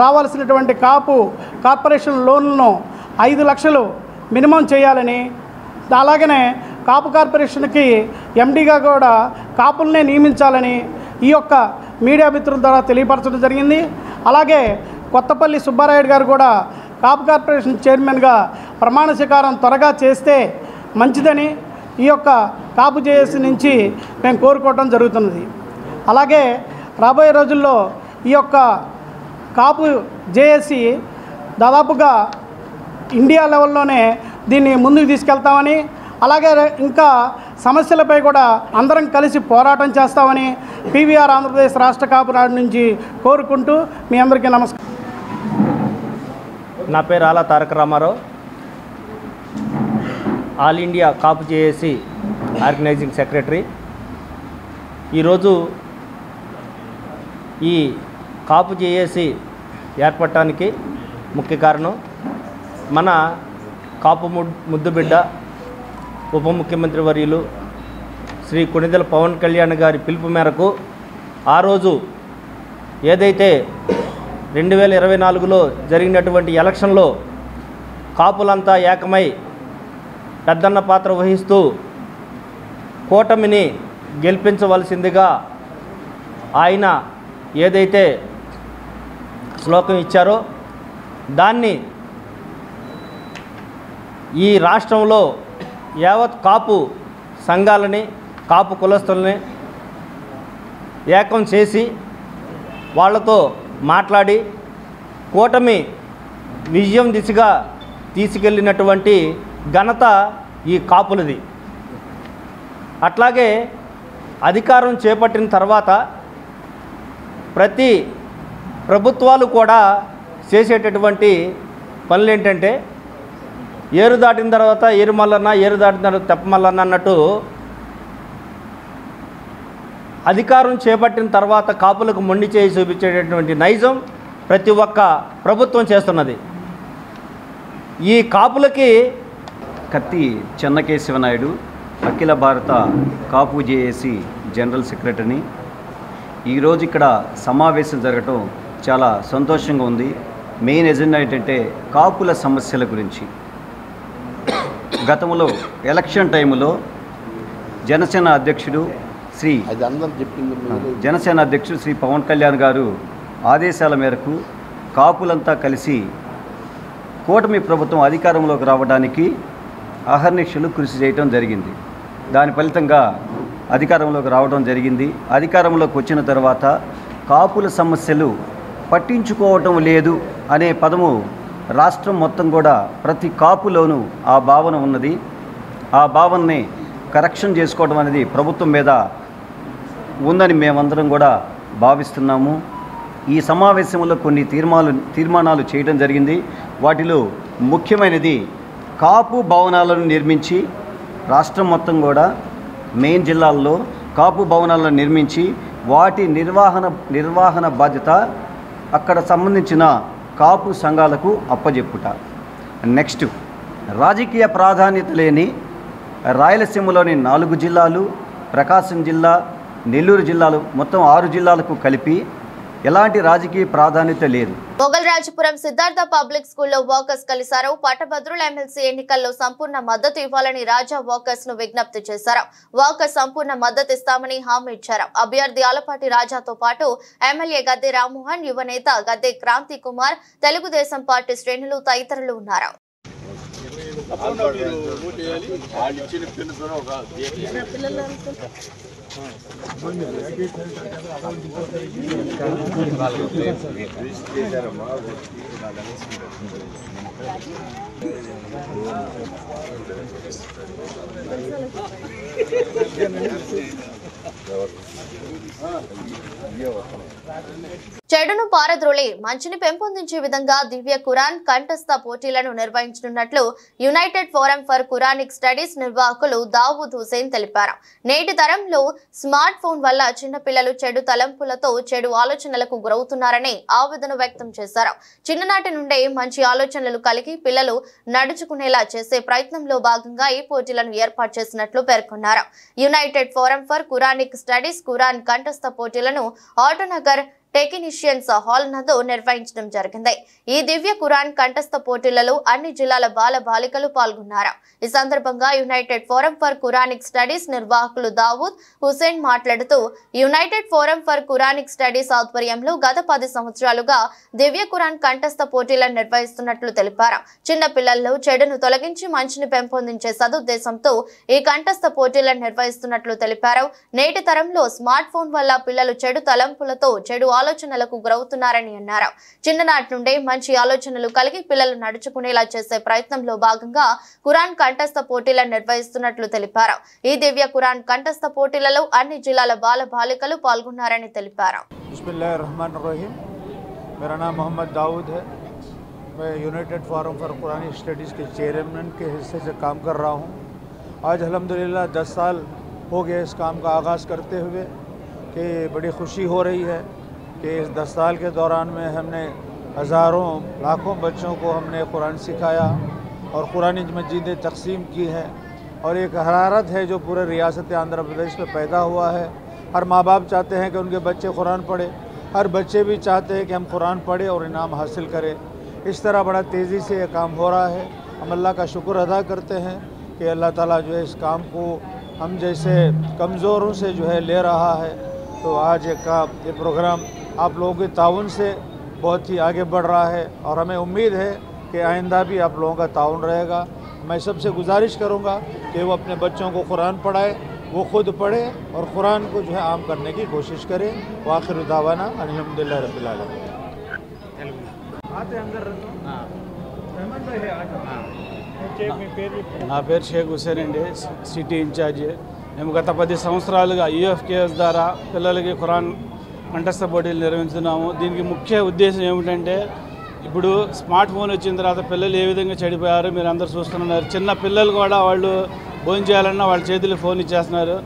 రావాల్సినటువంటి కాపు కార్పొరేషన్ లోన్లను 5 లక్షలు మినిమం చేయాలని, అలాగనే కాపు కార్పొరేషన్కి ఎండీగా కూడా కాపులనే నియమించాలని ఈ యొక్క మీడియా మిత్రుల ద్వారా తెలియపరచడం జరిగింది. అలాగే కొత్తపల్లి సుబ్బారాయుడు గారు కూడా కాపు కార్పొరేషన్ చైర్మన్గా ప్రమాణ స్వీకారం త్వరగా చేస్తే మంచిదని ఈ యొక్క కాపు జేఏసీ నుంచి మేము కోరుకోవడం జరుగుతున్నది. అలాగే రాబోయే రోజుల్లో ఈ యొక్క కాపు జేఏసీ దాదాపుగా ఇండియా లెవెల్లోనే దీన్ని ముందుకు తీసుకెళ్తామని, అలాగే ఇంకా సమస్యలపై కూడా అందరం కలిసి పోరాటం చేస్తామని పీవీఆర్ ఆంధ్రప్రదేశ్ రాష్ట్ర కాపు నాడు నుంచి కోరుకుంటూ మీ అందరికీ నమస్కారం. నా పేరు ఆలా తారక రామారావు, ఆల్ ఇండియా కాపు జేఏసీ ఆర్గనైజింగ్ సెక్రటరీ. ఈరోజు ఈ కాపు జేఏసీ ఏర్పడటానికి ముఖ్య కారణం మన కాపు ముద్దుబిడ్డ ఉప ముఖ్యమంత్రి వర్యులు శ్రీ కొణిదెల పవన్ కళ్యాణ్ గారి పిలుపు మేరకు ఆ రోజు ఏదైతే 2024లో జరిగినటువంటి ఎలక్షన్లో కాపులంతా ఏకమై పెద్దన్న పాత్ర వహిస్తూ కూటమిని గెలిపించవలసిందిగా ఆయన ఏదైతే శ్లోకం ఇచ్చారో దాన్ని ఈ రాష్ట్రంలో యావత్ కాపు సంఘాలని, కాపు కులస్తుల్ని ఏకం చేసి వాళ్ళతో మాట్లాడి కూటమి విజయం దిశగా తీసుకెళ్ళినటువంటి ఘనత ఈ కాపులది. అట్లాగే అధికారం చేపట్టిన తర్వాత ప్రతి ప్రభుత్వాలు కూడా చేసేటటువంటి పనులు ఏంటంటే ఏరు దాటిన తర్వాత ఏరు మల్లన్న, ఏరు దాటిన తర్వాత తెప్ప మల్లన్న అన్నట్టు అధికారం చేపట్టిన తర్వాత కాపులకు మొండి చేయి చూపించేటటువంటి నైజం ప్రతి ఒక్క ప్రభుత్వం చేస్తున్నది. ఈ కాపులకి కత్తి చెన్నకేశవనాయుడు, అఖిల భారత కాపు జేఏసీ జనరల్ సెక్రటరీని. ఈరోజు ఇక్కడ సమావేశం జరగటం చాలా సంతోషంగా ఉంది. మెయిన్ ఎజెండా ఏంటంటే కాపుల సమస్యల గురించి. గతంలో ఎలక్షన్ టైంలో జనసేన అధ్యక్షుడు శ్రీ పవన్ కళ్యాణ్ గారు ఆదేశాల మేరకు కాపులంతా కలిసి కూటమి ప్రభుత్వం అధికారంలోకి రావడానికి అహర్నిశలు కృషి చేయడం జరిగింది. దాని ఫలితంగా అధికారంలోకి రావడం జరిగింది. అధికారంలోకి వచ్చిన తర్వాత కాపుల సమస్యలు పట్టించుకోవటం లేదు అనే పదము రాష్ట్రం మొత్తం కూడా ప్రతి కాపులోనూ ఆ భావన ఉన్నది. ఆ భావనని కరెక్షన్ చేసుకోవడం అనేది ప్రభుత్వం మీద ఉందని మేమందరం కూడా భావిస్తున్నాము. ఈ సమావేశంలో కొన్ని తీర్మానాలు చేయడం జరిగింది. వాటిలో ముఖ్యమైనది కాపు భవనాలను నిర్మించి రాష్ట్రం మొత్తం కూడా మెయిన్ జిల్లాల్లో కాపు భవనాలను నిర్మించి వాటి నిర్వహణ బాధ్యత అక్కడ సంబంధించిన కాపు సంఘాలకు అప్పజెప్పుట. నెక్స్ట్, రాజకీయ ప్రాధాన్యత లేని రాయలసీమలోని 4 జిల్లాలు, ప్రకాశం జిల్లా, నెల్లూరు జిల్లాలు, మొత్తం 6 జిల్లాలకు కలిపి ఎలాంటి రాజకీయ ప్రాధాన్యత లేదు. మొగల్రాజపురం సిద్ధార్థ పబ్లిక్ స్కూల్లో వర్కర్స్ కలిశారు. పట్టభద్రుల ఎమ్మెల్సీ ఎన్నికల్లో సంపూర్ణ మద్దతు ఇవ్వాలని రాజా వర్కర్స్ ను విజ్ఞప్తి చేశారు. వర్కర్స్ సంపూర్ణ మద్దతు ఇస్తామని హామీ ఇచ్చారు. అభ్యర్థి ఆలపాటి రాజాతో పాటు ఎమ్మెల్యే గద్దె రామ్మోహన్, యువనేత గద్దె క్రాంతి కుమార్, తెలుగుదేశం పార్టీ శ్రేణులు తదితరులు ఉన్నారు. చెడును పారద్రోలి మంచిని పెంపొందించే విధంగా దివ్య ఖురాన్ కంఠస్థ పోటీలను నిర్వహించనున్నట్లు United Forum for Quranic studies నిర్వాహకులు దావూద్ హుసేన్ తెలిపారు. నేటి తరంలో స్మార్ట్ ఫోన్ వల్ల చిన్నపిల్లలు చెడు తలంపులతో చెడు ఆలోచనలకు గురవుతున్నారని ఆవేదన వ్యక్తం చేశారు. చిన్ననాటి నుండే మంచి ఆలోచనలు కలిగి పిల్లలు నడుచుకునేలా చేసే ప్రయత్నంలో భాగంగా ఈ పోటీలను ఏర్పాటు చేసినట్లు పేర్కొన్నారు. United Forum for Quranic Studies ఖురాన్ కంఠస్థ పోటీలను ఆటోనగర్ టెక్నీషియన్స్ హాల్ నందు నిర్వహించడం జరిగింది. ఈ దివ్య ఖురాన్ కంఠస్థ పోటీలలో అన్ని జిల్లాల బాల బాలికలు పాల్గొన్నారు. ఈ సందర్భంగా United Forum for Quranic studies నిర్వాహకులు దావూద్ హుసేన్ మాట్లాడుతూ United Forum for Quranic studies ఆధ్వర్యంలో గత 10 సంవత్సరాలుగా దివ్య ఖురాన్ కంఠస్థ పోటీలను నిర్వహిస్తున్నట్లు తెలిపారు. చిన్న పిల్లల్లో చెడును తొలగించి మంచిని పెంపొందించే సదుద్దేశంతో ఈ కంఠస్థ పోటీలను నిర్వహిస్తున్నట్లు తెలిపారు. నేటి తరంలో స్మార్ట్ ఫోన్ వల్ల పిల్లలు చెడు తలంపులతో చెడు ఆలోచనలకు గురవుతున్నారని అన్నారు. చిన్ననాటి నుండే మంచి ఆలోచనలు కలిగి పిల్లలు నడుచుకునేలా చేసే ప్రయత్నంలో భాగంగా ఖురాన్ కంఠస్థ పోటీలను నిర్వహిస్తున్నట్లు తెలిపారు. ఈ దివ్య ఖురాన్ కంఠస్థ పోటీలలో అన్ని జిల్లాల బాల బాలికలు పాల్గొన్నారని తెలిపారు. बिस्मिल्लाहिर्रहमानिर्रहीम। मेरा नाम मोहम्मद दाऊद है। मैं United forum for Kurani studies के चेयरमैन के हिस्से से काम कर रहा हूँ। आज अल्हम्दुलिल्लाह 10 साल हो गए इस काम का आगाज़ करते हुए कि बड़ी खुशी हो रही है कि इस 10 साल के दौरान में हमने हज़ारों लाखों बच्चों को हमने कुरान सिखाया और कुरानी मजीदें तकसीम की हैं और एक हरारत है जो पूरे रियासत आंध्र प्रदेश में पैदा हुआ है। हर माँ बाप चाहते हैं कि उनके बच्चे कुरान पढ़े, हर बच्चे भी चाहते हैं कि हम कुरान पढ़ें और इनाम हासिल करें। इस तरह बड़ा तेज़ी से ये काम हो रहा है। हम अल्लाह का शुक्र अदा करते हैं कि अल्लाह ताला जो है इस काम को हम जैसे कमज़ोरों से जो है ले रहा है। तो आज ये प्रोग्राम आप लोगों के ताउन से बहुत ही आगे बढ़ रहा है और हमें उम्मीद है कि आइंदा भी आप लोगों का ताउन रहेगा। मैं सबसे गुजारिश करूँगा कि वो अपने बच्चों को कुरान पढ़ाए, वो खुद पढ़े और कुरान को जो है आम करने की कोशिश करें। वाखिर दावाना अल्हम्दुलिल्लाह रब्बिल आलमीन। నా పేరు షేక్ హుసేన్ అండి, సిటీ ఇన్ఛార్జి. మేము గత 10 సంవత్సరాలుగా యూఎఫ్కేఎస్ ద్వారా పిల్లలకి ఖురాన్ కంఠస్థ పోటీలు నిర్వహిస్తున్నాము. దీనికి ముఖ్య ఉద్దేశం ఏమిటంటే ఇప్పుడు స్మార్ట్ ఫోన్ వచ్చిన తర్వాత పిల్లలు ఏ విధంగా చెడిపోయారో మీరు అందరూ చూస్తున్నారు. చిన్న పిల్లలు కూడా వాళ్ళు భోజనం చేయాలన్నా వాళ్ళ చేతిలో ఫోన్ ఇచ్చేస్తున్నారు.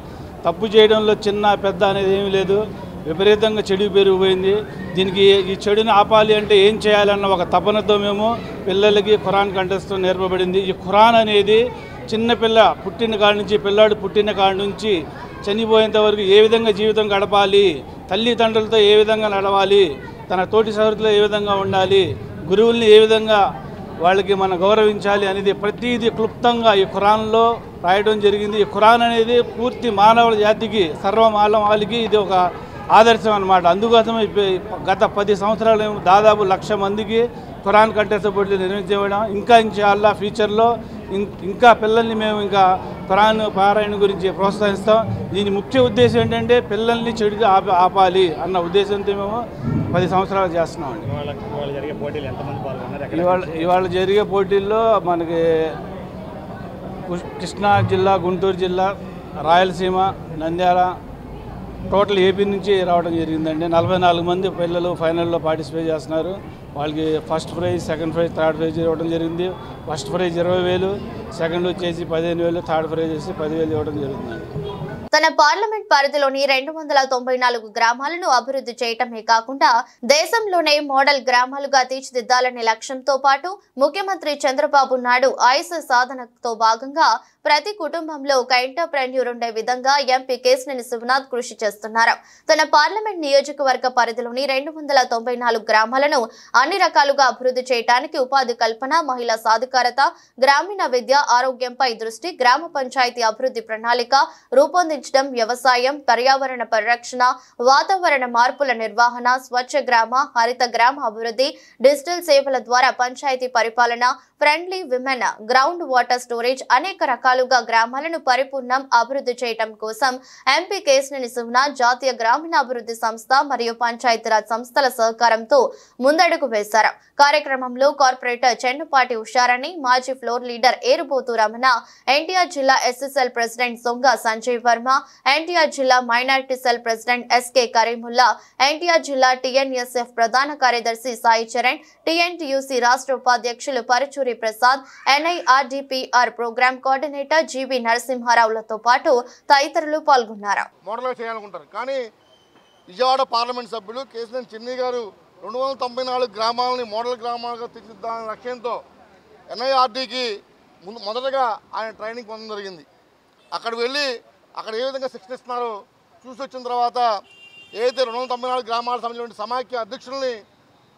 తప్పు చేయడంలో చిన్న పెద్ద అనేది ఏమీ లేదు, విపరీతంగా చెడు పెరిగిపోయింది. దీనికి ఈ చెడుని ఆపాలి అంటే ఏం చేయాలన్న ఒక తపనతో మేము పిల్లలకి ఖురాన్ కంఠస్థం నేర్పబడింది. ఈ ఖురాన్ అనేది చిన్నపిల్ల పుట్టిన కాడి నుంచి, పిల్లాడు పుట్టిన కాడి నుంచి చనిపోయేంత వరకు ఏ విధంగా జీవితం గడపాలి, తల్లిదండ్రులతో ఏ విధంగా నడవాలి, తన తోటి సహృతులతో ఏ విధంగా ఉండాలి, గురువుల్ని ఏ విధంగా వాళ్ళకి మనం గౌరవించాలి అనేది ప్రతిదీ క్లుప్తంగా ఈ ఖురాన్లో రాయడం జరిగింది. ఈ ఖురాన్ అనేది పూర్తి మానవ జాతికి, సర్వ మానవాళికి ఇది ఒక ఆదర్శం అన్నమాట. అందుకోసం గత 10 సంవత్సరాలు దాదాపు 1,00,000 మందికి ఖురాన్ కంఠస్థ పోటీలు నిర్వహించడం. ఇంకా ఇన్షాల్లా ఫ్యూచర్లో ఇంకా పిల్లల్ని మేము ఇంకా ఖురాన్ పారాయణ గురించి ప్రోత్సహిస్తాం. దీని ముఖ్య ఉద్దేశం ఏంటంటే పిల్లల్ని చెడుగా ఆపాలి అన్న ఉద్దేశంతో మేము 10 సంవత్సరాలు చేస్తున్నామండి. ఇవాళ జరిగే పోటీల్లో మనకి కృష్ణా జిల్లా, గుంటూరు జిల్లా, రాయలసీమ, నంద్యాల, టోటల్ ఏపీ నుంచి రావడం జరిగిందండి. 44 మంది పిల్లలు ఫైనల్లో పార్టిసిపేట్ చేస్తున్నారు. వాళ్ళకి first prize, second prize, third prize ఇవ్వడం జరిగింది. ఫస్ట్ ప్రైజ్ 20,000, సెకండ్ వచ్చేసి 15,000, థర్డ్ ప్రైజ్ వచ్చి 10,000 ఇవ్వడం జరుగుతుందండి. తన పార్లమెంట్ పరిధిలోని 294 గ్రామాలను అభివృద్ధి చేయటమే కాకుండా దేశంలోనే మోడల్ గ్రామాలుగా తీర్చిదిద్దాలనే లక్ష్యంతో పాటు ముఖ్యమంత్రి చంద్రబాబు నాయుడు ఆయుష్ సాధనతో భాగంగా ప్రతి కుటుంబంలో ఒక ఎంటర్‌ప్రెన్యూర్ ఉండే విధంగా ఎంపీ కేశినేని శివనాథ్ కృషి చేస్తున్నారు. తన పార్లమెంట్ నియోజకవర్గ పరిధిలోని 294 గ్రామాలను అన్ని రకాలుగా అభివృద్ధి చేయడానికి ఉపాధి కల్పన, మహిళా సాధికారత, గ్రామీణ విద్య, ఆరోగ్యంపై దృష్టి, గ్రామ పంచాయతీ అభివృద్ధి ప్రణాళిక రూపొందించడం, వ్యవసాయం, పర్యావరణ పరిరక్షణ, వాతావరణ మార్పుల నిర్వహణ, స్వచ్ఛ గ్రామ, హరిత గ్రామ అభివృద్ధి, డిజిటల్ సేవల ద్వారా పంచాయతీ పరిపాలన, friendly women, ground water storage అనేక రకాలుగా గ్రామాలను పరిపూర్ణం అభివృద్ధి చేయడం కోసం ఎంపీ కేశినేని శివనాథ్ జాతీయ గ్రామీణ అభివృద్ధి సంస్థ మరియు పంచాయతీరాజ్ సంస్థల సహకారంతో ముందడుగు వేశారు. కార్యక్రమంలో కార్పొరేటర్ చెన్నుపాటి ఉషారాణి, మాజీ ఫ్లోర్ లీడర్ ఏరుబోతు రమణ, ఎన్టీఆర్ జిల్లా ఎస్ఎస్ఎల్ ప్రెసిడెంట్ సొంగ సంజయ్ వర్మ, ఎన్టీఆర్ జిల్లా minority cell president SK Kareemulla, NTR జిల్లా టీఎన్ఎస్ఎఫ్ ప్రధాన కార్యదర్శి సాయి చరణ్, టీఎన్టీయూసీ రాష్ట్ర ఉపాధ్యక్షులు Paruchuri Prasad, NIRDPR programme coordinator GV నరసింహారావులతో పాటు తదితరులు పాల్గొన్నారు. మోడల్ చేయాలనుకుంటారు కానీ విజయవాడ పార్లమెంట్ సభ్యులు కేశినేని చిన్ని గారు 294 గ్రామాలని మోడల్ గ్రామాలుగా తీర్చిదిద్దాలనే లక్ష్యంతో ఎన్ఐఆర్డీకి మొదటగా ఆయన ట్రైనింగ్ పొందడం జరిగింది. అక్కడ వెళ్ళి అక్కడ ఏ విధంగా శిక్షణ ఇస్తున్నారో చూసి వచ్చిన తర్వాత ఏదైతే 294 గ్రామాలకు సంబంధించిన సమాఖ్య అధ్యక్షుల్ని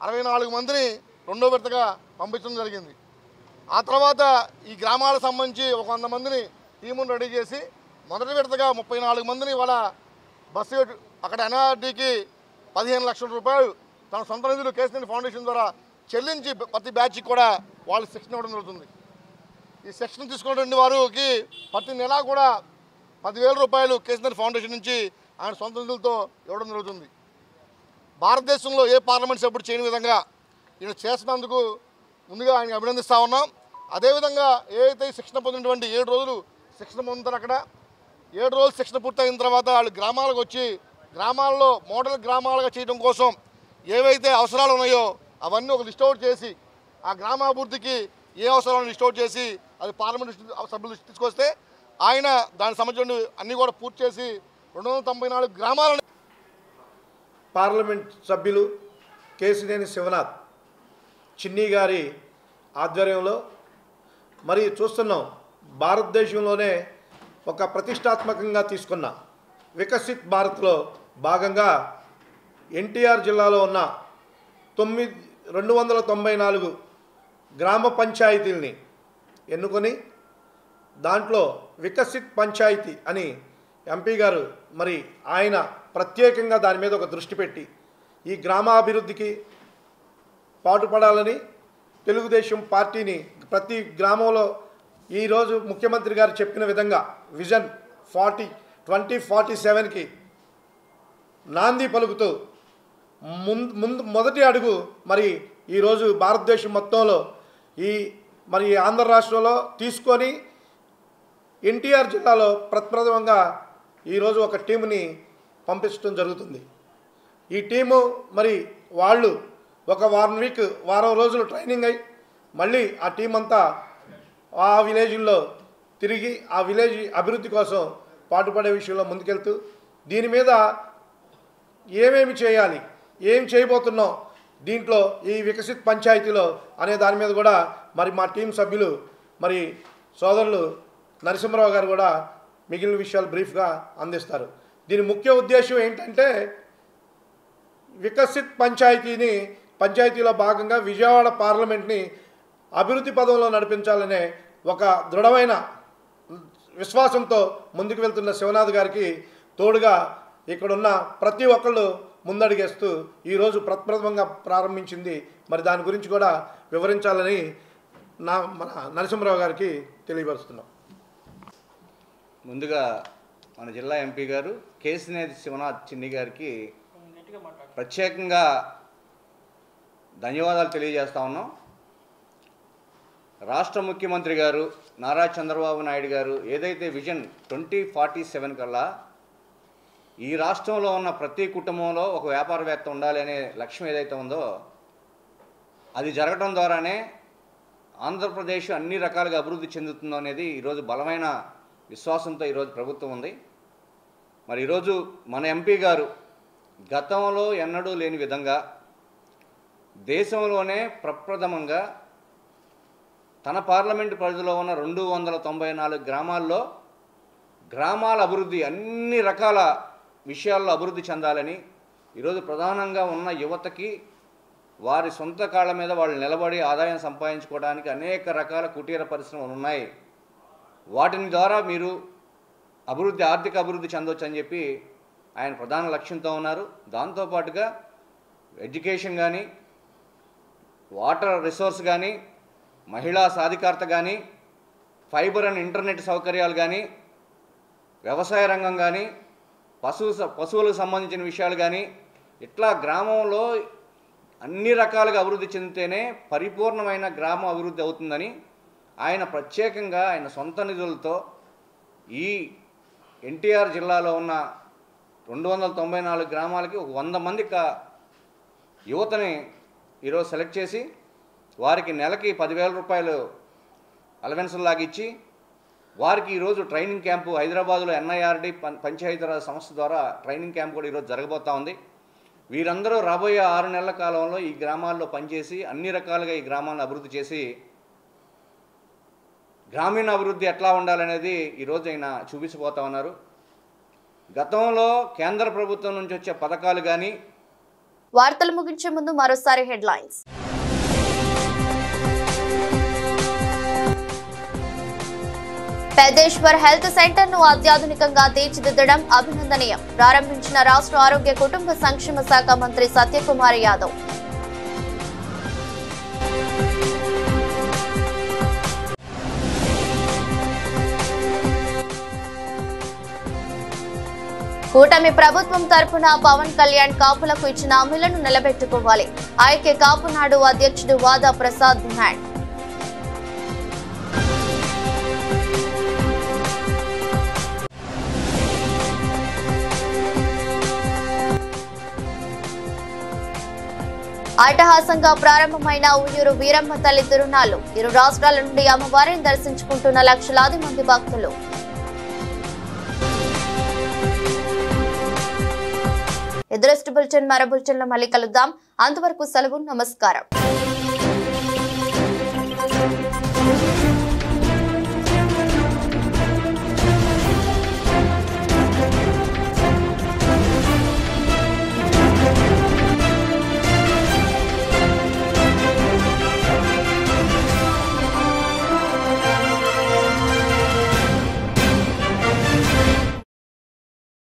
64 మందిని రెండో విడతగా పంపించడం జరిగింది. ఆ తర్వాత ఈ గ్రామాలకు సంబంధించి ఒక 100 మందిని టీమును రెడీ చేసి మొదటి విడతగా 34 మందిని వాళ్ళ బస్సు అక్కడ ఎన్ఆర్డీకి 15 లక్షల రూపాయలు తన సొంత నిధులు కేశినేని ఫౌండేషన్ ద్వారా చెల్లించి ప్రతి బ్యాచ్కి కూడా వాళ్ళు శిక్షణ ఇవ్వడం జరుగుతుంది. ఈ శిక్షణ తీసుకున్నటువంటి వారికి ప్రతి నెలా కూడా 10,000 రూపాయలు కేశినేని ఫౌండేషన్ నుంచి ఆయన సొంత నిధులతో ఇవ్వడం జరుగుతుంది. భారతదేశంలో ఏ పార్లమెంట్ సభ్యుడు చేయని విధంగా ఈయన చేసినందుకు ముందుగా ఆయన అభినందిస్తూ ఉన్నాం. అదేవిధంగా ఏదైతే శిక్షణ పొందినటువంటి 7 రోజులు శిక్షణ పొందుతారు, అక్కడ 7 రోజులు శిక్షణ పూర్తయిన తర్వాత వాళ్ళు గ్రామాలకు వచ్చి గ్రామాల్లో మోడల్ గ్రామాలుగా చేయడం కోసం ఏవైతే అవసరాలు ఉన్నాయో అవన్నీ ఒక లిస్ట్ అవుట్ చేసి ఆ గ్రామాభివృద్ధికి ఏ అవసరాలను లిస్ట్ అవుట్ చేసి అది పార్లమెంట్ సభ్యులు తీసుకొస్తే ఆయన దానికి సంబంధించిన అన్నీ కూడా పూర్తి చేసి 294 గ్రామాలను. పార్లమెంట్ సభ్యులు కేశినేని శివనాథ్ చిన్ని గారి ఆధ్వర్యంలో మరి చూస్తున్నాం, భారతదేశంలోనే ఒక ప్రతిష్టాత్మకంగా తీసుకున్న వికసిత్ భారత్లో భాగంగా ఎన్టీఆర్ జిల్లాలో ఉన్న 294 గ్రామ పంచాయతీల్ని ఎన్నుకొని దాంట్లో వికసిత్ పంచాయతీ అని ఎంపీ గారు మరి ఆయన ప్రత్యేకంగా దాని మీద ఒక దృష్టి పెట్టి ఈ గ్రామాభివృద్ధికి పాటుపడాలని తెలుగుదేశం పార్టీని ప్రతి గ్రామంలో ఈరోజు ముఖ్యమంత్రి గారు చెప్పిన విధంగా విజన్ 2047కి నాంది పలుకుతూ మొదటి అడుగు మరి ఈరోజు భారతదేశం మొత్తంలో మరి ఆంధ్ర రాష్ట్రంలో తీసుకొని ఎన్టీఆర్ జిల్లాలో ప్రప్రథమంగా ఈరోజు ఒక టీముని పంపించడం జరుగుతుంది. ఈ టీము మరి వాళ్ళు ఒక వారం రోజులు ట్రైనింగ్ అయ్యి మళ్ళీ ఆ టీం అంతా ఆ విలేజ్లో తిరిగి ఆ విలేజ్ అభివృద్ధి కోసం పాటుపడే విషయంలో ముందుకెళ్తూ దీని మీద ఏమేమి చేయాలి, ఏం చేయబోతున్నాం దీంట్లో ఈ వికసిత్ పంచాయతీలో అనే దాని మీద కూడా మరి మా టీం సభ్యులు మరి సోదరులు నరసింహరావు గారు కూడా మిగిలిన విషయాలు బ్రీఫ్గా అందిస్తారు. దీని ముఖ్య ఉద్దేశం ఏంటంటే వికసిత్ పంచాయతీలో భాగంగా విజయవాడ పార్లమెంట్ని అభివృద్ధి పదంలో నడిపించాలనే ఒక దృఢమైన విశ్వాసంతో ముందుకు వెళ్తున్న శివనాథ్ గారికి తోడుగా ఇక్కడున్న ప్రతి ఒక్కళ్ళు ముందడిగేస్తూ ఈరోజు ప్రప్రథమంగా ప్రారంభించింది. మరి దాని గురించి కూడా వివరించాలని మన నరసింహరావు గారికి తెలియపరుస్తున్నాం. ముందుగా మన జిల్లా ఎంపీ గారు కేశినేని శివనాథ్ చిన్ని గారికి ప్రత్యేకంగా ధన్యవాదాలు తెలియజేస్తా ఉన్నాం. రాష్ట్ర ముఖ్యమంత్రి గారు నారా చంద్రబాబు నాయుడు గారు ఏదైతే విజన్ 2047 కల్లా ఈ రాష్ట్రంలో ఉన్న ప్రతి కుటుంబంలో ఒక వ్యాపారవేత్త ఉండాలి అనే లక్ష్యం ఏదైతే ఉందో అది జరగడం ద్వారానే ఆంధ్రప్రదేశ్ అన్ని రకాలుగా అభివృద్ధి చెందుతుందో అనేది ఈరోజు బలమైన విశ్వాసంతో ఈరోజు ప్రభుత్వం ఉంది. మరి ఈరోజు మన ఎంపీ గారు గతంలో ఎన్నడూ లేని విధంగా దేశంలోనే ప్రప్రథమంగా తన పార్లమెంటు పరిధిలో ఉన్న 294 గ్రామాల్లో గ్రామాల అభివృద్ధి అన్ని రకాల విషయాల్లో అభివృద్ధి చెందాలని ఈరోజు ప్రధానంగా ఉన్న యువతకి వారి సొంత కాళ్ళ మీద వాళ్ళు నిలబడి ఆదాయం సంపాదించుకోవడానికి అనేక రకాల కుటీర పరిశ్రమలు ఉన్నాయి, వాటిని ద్వారా మీరు ఆర్థిక అభివృద్ధి చెందవచ్చు అని చెప్పి ఆయన ప్రధాన లక్ష్యంతో ఉన్నారు. దాంతోపాటుగా ఎడ్యుకేషన్ కానీ, వాటర్ రిసోర్స్ కానీ, మహిళా సాధికారత కానీ, ఫైబర్ అండ్ ఇంటర్నెట్ సౌకర్యాలు కానీ, వ్యవసాయ రంగం కానీ, పశువులకు సంబంధించిన విషయాలు కానీ, ఇట్లా గ్రామంలో అన్ని రకాలుగా అభివృద్ధి చెందితేనే పరిపూర్ణమైన గ్రామ అభివృద్ధి అవుతుందని ఆయన ప్రత్యేకంగా ఆయన సొంత నిధులతో ఈ ఎన్టీఆర్ జిల్లాలో ఉన్న 294 గ్రామాలకి ఒక 100 మంది యువతని ఈరోజు సెలెక్ట్ చేసి వారికి నెలకి 10,000 రూపాయలు అలవెన్సుల్లాగా ఇచ్చి వారికి ఈరోజు ట్రైనింగ్ క్యాంపు హైదరాబాద్లో NIRD పంచాయతీరాజ్ సంస్థ ద్వారా ట్రైనింగ్ క్యాంప్ కూడా ఈరోజు జరగబోతూ ఉంది. వీరందరూ రాబోయే 6 నెలల కాలంలో ఈ గ్రామాల్లో పనిచేసి అన్ని రకాలుగా ఈ గ్రామాలను అభివృద్ధి చేసి గ్రామీణ అభివృద్ధి ఎట్లా ఉండాలనేది ఈరోజు ఆయన చూపించబోతా ఉన్నారు. గతంలో కేంద్ర ప్రభుత్వం నుంచి వచ్చే పథకాలు కానీ. వార్తలు ముగించే ముందు మరోసారి హెడ్లైన్స్. పెద్దేశ్వర్ హెల్త్ సెంటర్ ను అత్యాధునికంగా తీర్చిదిద్దడం అభినందనీయం. ప్రారంభించిన రాష్ట్ర ఆరోగ్య కుటుంబ సంక్షేమ శాఖ మంత్రి సత్యకుమార్ యాదవ్. కూటమి ప్రభుత్వం తరపున పవన్ కళ్యాణ్ కాపులకు ఇచ్చిన హామీలను నిలబెట్టుకోవాలి. ఐక్య కాపునాడు అధ్యక్షుడు వాదా ప్రసాద్ డిమాండ్. అట్టహాసంగా ప్రారంభమైన ఉయ్యూరు వీరమ్మ తల్లి తిరునాళ్లు. ఇరు రాష్ట్రాల నుండి అమ్మవారిని దర్శించుకుంటున్న లక్షలాది మంది భక్తులు. ఎదురెస్ట్ బులెటిన్ మరో బులెటిన్లో మళ్ళీ కలుద్దాం. అంతవరకు సెలవు. నమస్కారం.